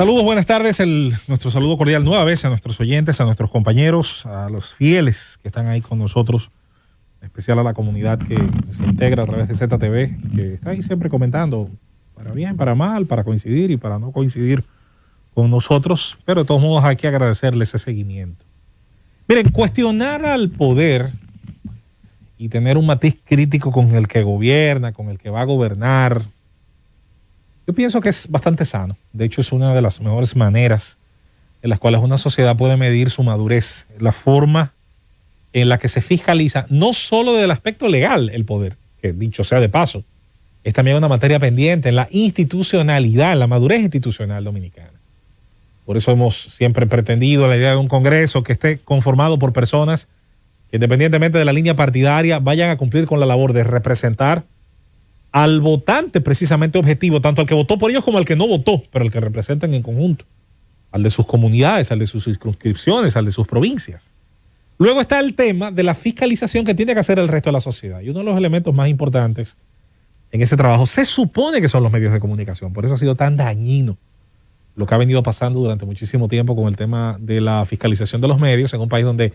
Saludos, buenas tardes. Nuestro saludo cordial nueva vez a nuestros oyentes, a nuestros compañeros, a los fieles que están ahí con nosotros, en especial a la comunidad que se integra a través de ZTV y que está ahí siempre comentando, para bien, para mal, para coincidir y para no coincidir con nosotros, pero de todos modos hay que agradecerles ese seguimiento. Miren, cuestionar al poder y tener un matiz crítico con el que gobierna, con el que va a gobernar, yo pienso que es bastante sano. De hecho, es una de las mejores maneras en las cuales una sociedad puede medir su madurez, la forma en la que se fiscaliza, no solo del aspecto legal el poder, que dicho sea de paso, es también una materia pendiente en la institucionalidad, en la madurez institucional dominicana. Por eso hemos siempre pretendido la idea de un Congreso que esté conformado por personas que, independientemente de la línea partidaria, vayan a cumplir con la labor de representar al votante precisamente objetivo, tanto al que votó por ellos como al que no votó, pero al que representan en conjunto, al de sus comunidades, al de sus circunscripciones, al de sus provincias. Luego está el tema de la fiscalización que tiene que hacer el resto de la sociedad. Y uno de los elementos más importantes en ese trabajo se supone que son los medios de comunicación. Por eso ha sido tan dañino lo que ha venido pasando durante muchísimo tiempo con el tema de la fiscalización de los medios en un país donde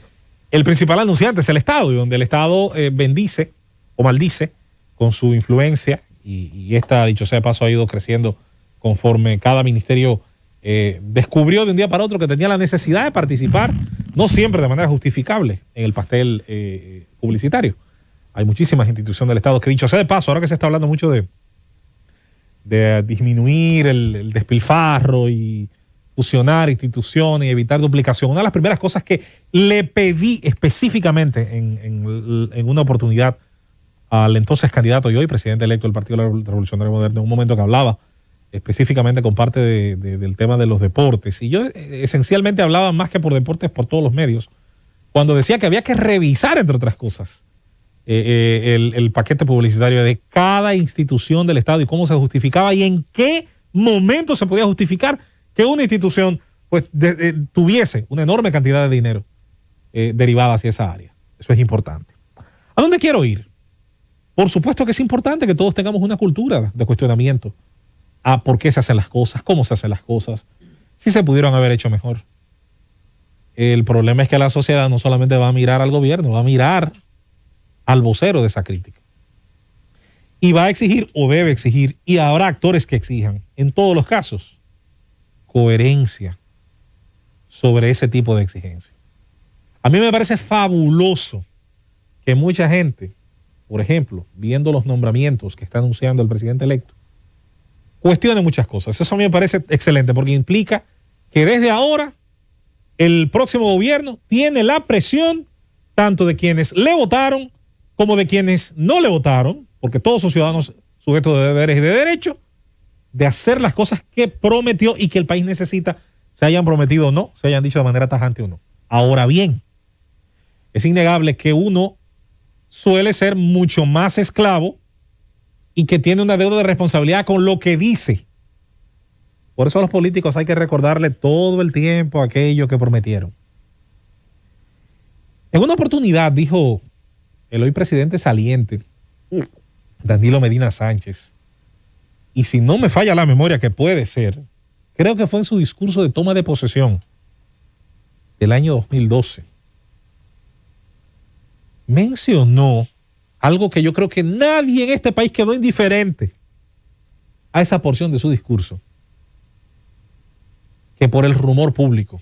el principal anunciante es el Estado y donde el Estado bendice o maldice con su influencia y esta, dicho sea de paso, ha ido creciendo conforme cada ministerio descubrió de un día para otro que tenía la necesidad de participar, no siempre de manera justificable, en el pastel publicitario. Hay muchísimas instituciones del Estado que, dicho sea de paso, ahora que se está hablando mucho de disminuir el despilfarro y fusionar instituciones y evitar duplicación, una de las primeras cosas que le pedí específicamente en una oportunidad al entonces candidato y hoy presidente electo del Partido Revolucionario Moderno, en un momento que hablaba específicamente con parte del tema de los deportes. Y yo esencialmente hablaba más que por deportes, por todos los medios, cuando decía que había que revisar, entre otras cosas, el paquete publicitario de cada institución del Estado y cómo se justificaba y en qué momento se podía justificar que una institución pues tuviese una enorme cantidad de dinero derivada hacia esa área. Eso es importante. ¿A dónde quiero ir? Por supuesto que es importante que todos tengamos una cultura de cuestionamiento a por qué se hacen las cosas, cómo se hacen las cosas, si se pudieron haber hecho mejor. El problema es que la sociedad no solamente va a mirar al gobierno, va a mirar al vocero de esa crítica. Y va a exigir o debe exigir, y habrá actores que exijan, en todos los casos, coherencia sobre ese tipo de exigencia. A mí me parece fabuloso que mucha gente, por ejemplo, viendo los nombramientos que está anunciando el presidente electo, cuestione muchas cosas. Eso a mí me parece excelente porque implica que desde ahora el próximo gobierno tiene la presión tanto de quienes le votaron como de quienes no le votaron, porque todos son ciudadanos sujetos de deberes y de derechos, de hacer las cosas que prometió y que el país necesita, se hayan prometido o no, se hayan dicho de manera tajante o no. Ahora bien, es innegable que uno suele ser mucho más esclavo y que tiene una deuda de responsabilidad con lo que dice. Por eso a los políticos hay que recordarle todo el tiempo aquello que prometieron. En una oportunidad dijo el hoy presidente saliente, Danilo Medina Sánchez, y si no me falla la memoria, que puede ser, creo que fue en su discurso de toma de posesión del año 2012, mencionó algo que yo creo que nadie en este país quedó indiferente a esa porción de su discurso, que por el rumor público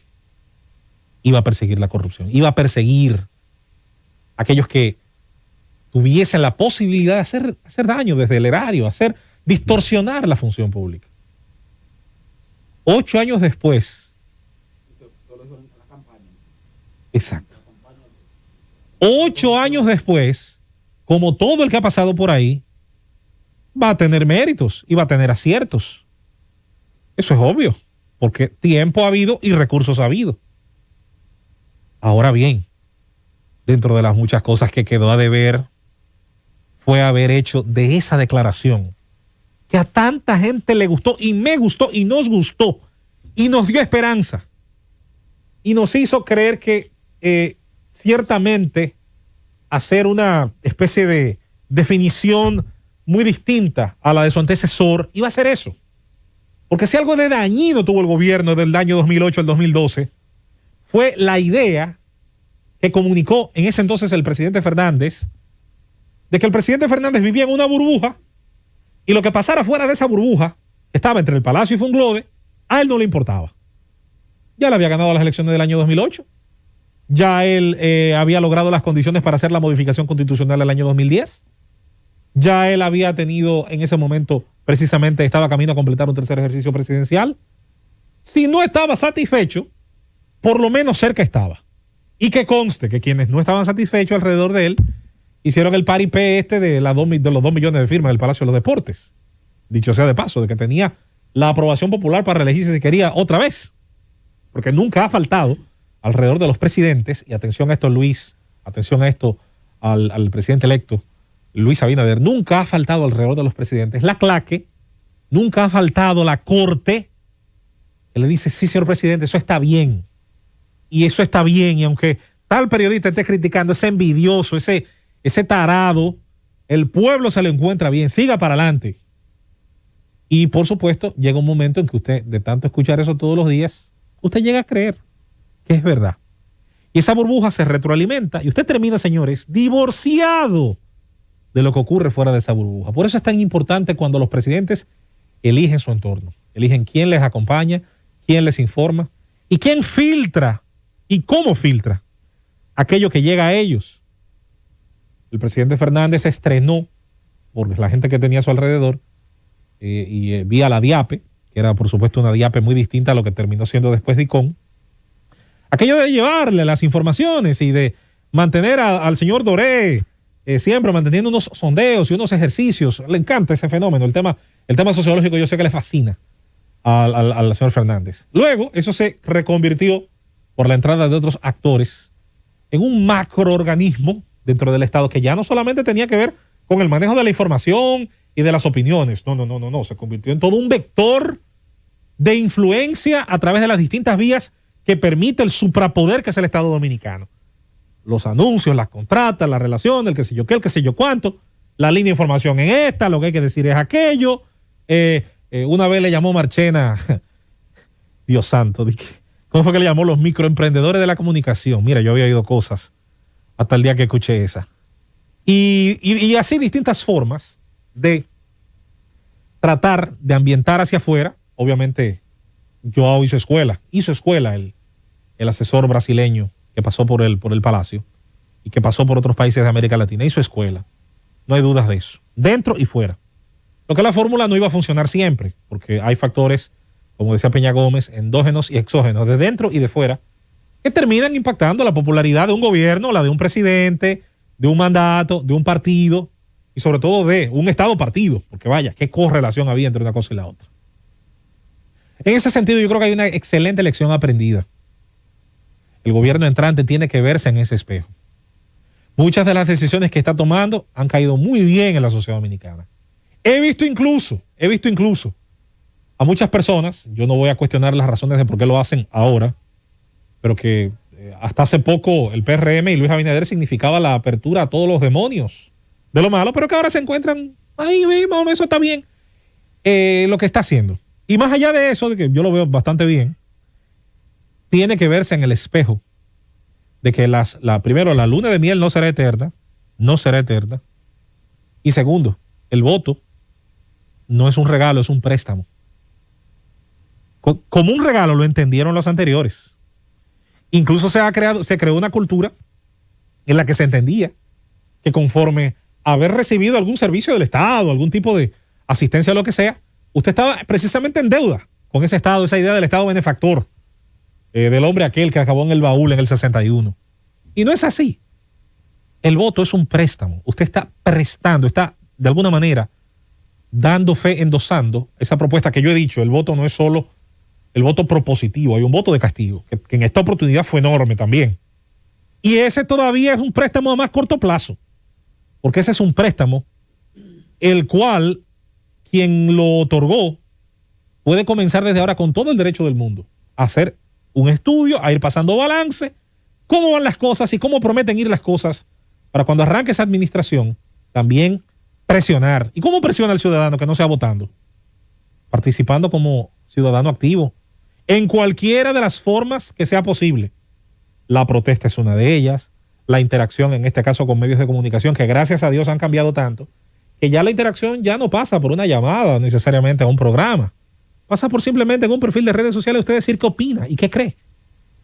iba a perseguir la corrupción, iba a perseguir a aquellos que tuviesen la posibilidad de hacer daño desde el erario, distorsionar la función pública. 8 años después, exacto, 8 años después, como todo el que ha pasado por ahí, va a tener méritos y va a tener aciertos. Eso es obvio, porque tiempo ha habido y recursos ha habido. Ahora bien, dentro de las muchas cosas que quedó a deber, fue haber hecho de esa declaración que a tanta gente le gustó y me gustó y nos gustó y nos dio esperanza y nos hizo creer que ciertamente hacer una especie de definición muy distinta a la de su antecesor iba a ser eso. Porque si algo de dañino tuvo el gobierno del año 2008 al 2012, fue la idea que comunicó en ese entonces el presidente Fernández, de que el presidente Fernández vivía en una burbuja y lo que pasara fuera de esa burbuja, que estaba entre el Palacio y Funglode, a él no le importaba. Ya le había ganado las elecciones del año 2008. Ya él había logrado las condiciones para hacer la modificación constitucional del año 2010. Ya él había tenido en ese momento, precisamente estaba camino a completar un tercer ejercicio presidencial. Si no estaba satisfecho, por lo menos cerca estaba. Y que conste que quienes no estaban satisfechos alrededor de él hicieron el paripé de los 2 millones de firmas del Palacio de los Deportes. Dicho sea de paso, de que tenía la aprobación popular para reelegirse si quería otra vez. Porque nunca ha faltado alrededor de los presidentes, y atención a esto Luis, atención a esto al presidente electo, Luis Abinader, nunca ha faltado alrededor de los presidentes la claque, nunca ha faltado la corte, que le dice, sí, señor presidente, eso está bien. Y eso está bien, y aunque tal periodista esté criticando, ese envidioso, ese tarado, el pueblo se lo encuentra bien, siga para adelante. Y por supuesto, llega un momento en que usted, de tanto escuchar eso todos los días, usted llega a creer que es verdad. Y esa burbuja se retroalimenta y usted termina, señores, divorciado de lo que ocurre fuera de esa burbuja. Por eso es tan importante cuando los presidentes eligen su entorno, eligen quién les acompaña, quién les informa y quién filtra y cómo filtra aquello que llega a ellos. El presidente Fernández se estrenó, por la gente que tenía a su alrededor, vía la DIAPE, que era por supuesto una DIAPE muy distinta a lo que terminó siendo después DICON. Aquello de llevarle las informaciones y de mantener al señor Doré siempre manteniendo unos sondeos y unos ejercicios. Le encanta ese fenómeno, el tema sociológico, yo sé que le fascina al señor Fernández. Luego, eso se reconvirtió por la entrada de otros actores en un macroorganismo dentro del Estado que ya no solamente tenía que ver con el manejo de la información y de las opiniones. No. Se convirtió en todo un vector de influencia a través de las distintas vías que permite el suprapoder que es el Estado dominicano. Los anuncios, las contratas, las relaciones, el qué sé yo qué, el qué sé yo cuánto, la línea de información en esta, lo que hay que decir es aquello. Una vez le llamó Marchena, Dios santo, ¿cómo fue que le llamó los microemprendedores de la comunicación? Mira, yo había oído cosas hasta el día que escuché esa. Y así distintas formas de tratar de ambientar hacia afuera. Obviamente, Joao hizo escuela el asesor brasileño que pasó por el Palacio y que pasó por otros países de América Latina, hizo escuela. No hay dudas de eso, dentro y fuera. Lo que la fórmula no iba a funcionar siempre, porque hay factores, como decía Peña Gómez, endógenos y exógenos, de dentro y de fuera, que terminan impactando la popularidad de un gobierno, la de un presidente, de un mandato, de un partido y sobre todo de un Estado partido, porque vaya, qué correlación había entre una cosa y la otra. En ese sentido, yo creo que hay una excelente lección aprendida. El gobierno entrante tiene que verse en ese espejo. Muchas de las decisiones que está tomando han caído muy bien en la sociedad dominicana. He visto incluso a muchas personas, yo no voy a cuestionar las razones de por qué lo hacen ahora, pero que hasta hace poco el PRM y Luis Abinader significaba la apertura a todos los demonios de lo malo, pero que ahora se encuentran ahí, vamos, eso está bien, lo que está haciendo. Y más allá de eso, de que yo lo veo bastante bien, tiene que verse en el espejo de que primero, la luna de miel no será eterna. Y segundo, el voto no es un regalo, es un préstamo. Como un regalo lo entendieron los anteriores. Incluso se creó una cultura en la que se entendía que conforme haber recibido algún servicio del Estado, algún tipo de asistencia o lo que sea, usted estaba precisamente en deuda con ese Estado, esa idea del Estado benefactor, del hombre aquel que acabó en el baúl en el 61. Y no es así. El voto es un préstamo. Usted está prestando, está de alguna manera dando fe, endosando esa propuesta que yo he dicho. El voto no es solo el voto propositivo, hay un voto de castigo, que en esta oportunidad fue enorme también. Y ese todavía es un préstamo a más corto plazo, porque ese es un préstamo el cual quien lo otorgó puede comenzar desde ahora con todo el derecho del mundo a hacer un estudio, a ir pasando balance, cómo van las cosas y cómo prometen ir las cosas para cuando arranque esa administración también presionar. ¿Y cómo presiona al ciudadano que no sea votando? participando como ciudadano activo en cualquiera de las formas que sea posible. La protesta es una de ellas, la interacción, en este caso con medios de comunicación, que gracias a Dios han cambiado tanto, que ya la interacción ya no pasa por una llamada necesariamente a un programa, pasa por simplemente en un perfil de redes sociales usted decir qué opina y qué cree,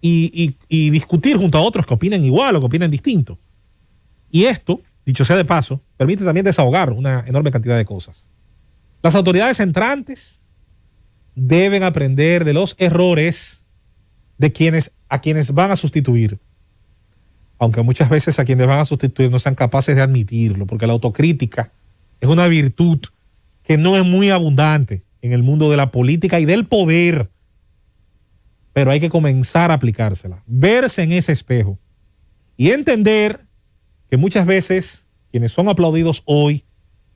y discutir junto a otros que opinen igual o que opinen distinto. Y esto, dicho sea de paso, permite también desahogar una enorme cantidad de cosas. Las autoridades entrantes deben aprender de los errores de a quienes van a sustituir, aunque muchas veces a quienes van a sustituir no sean capaces de admitirlo, porque la autocrítica es una virtud que no es muy abundante en el mundo de la política y del poder, pero hay que comenzar a aplicársela, verse en ese espejo y entender que muchas veces quienes son aplaudidos hoy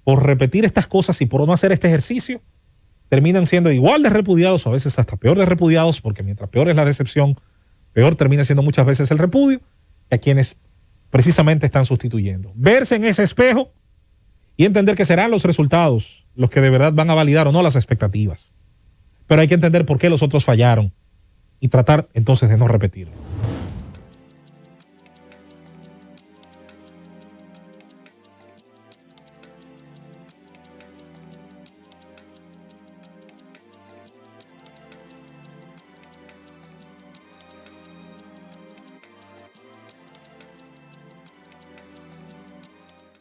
por repetir estas cosas y por no hacer este ejercicio, terminan siendo igual de repudiados o a veces hasta peor de repudiados, porque mientras peor es la decepción, peor termina siendo muchas veces el repudio, que a quienes precisamente están sustituyendo. Verse en ese espejo y entender que serán los resultados los que de verdad van a validar o no las expectativas. Pero hay que entender por qué los otros fallaron y tratar entonces de no repetirlo.